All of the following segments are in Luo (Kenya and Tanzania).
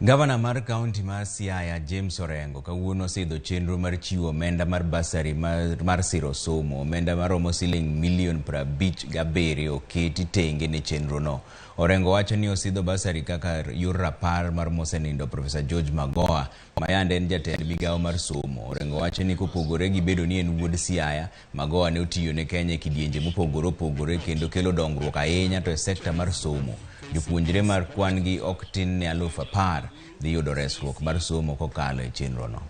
Gavana mar County mar Siaya James Orengo kawuono osidho chenro mar chiwo omenda mar basari mar siro somo. Omenda maromo $50,7 oketi tenge ne chenro no. Orengo wacho ni osidho basari kaka yor rapar mar mosenindo Prof Magoha mayande en jatend migawo mar somo. Orengo wacho ni kopogore gi bedo ni en wuod Siaya, Magoha ne otiyo ne Kenya kidienje mopogore kendo kelo dongruok ahinya to e sekta mar somo. Jopuonjre mar kwan gi ok tin ne 10,000 dhi yudo resruok mar somo kokalo e chenro no.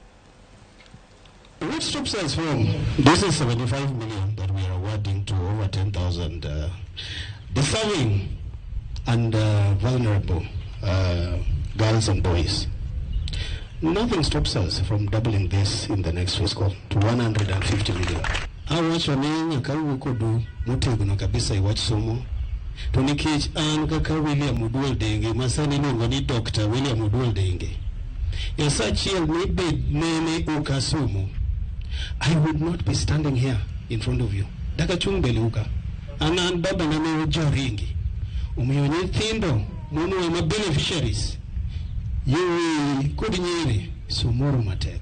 Which stops us from this is 75 million that we are awarding to over 10,000 deserving and vulnerable girls and boys. Nothing stops us from doubling this in the next fiscal to 150 million. Awacho ni nyaka wukodu motegno kabisa iwach somo. To nikech an kaka William Oduol Denge masani iluongo ni Dr. William Oduol Denge, yasachiel ni bed nene okasomo, I would not be standing here in front of you. Daka chung bele uka anan baba na ne joringi umiyo nyithindo mono ema beneficiaries you could nyiri sumuru matek.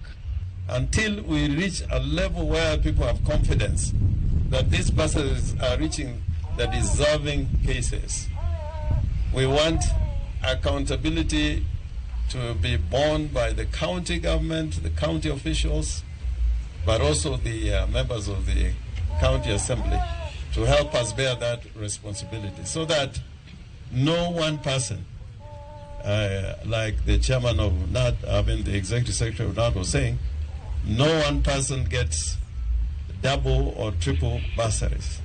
Until we reach a level where people have confidence that these bursaries are reaching the deserving cases. We want accountability to be borne by the county government, the county officials, but also the members of the county assembly to help us bear that responsibility so that no one person, like the chairman of NAD, the executive secretary of NAD was saying, no one person gets double or triple bursaries.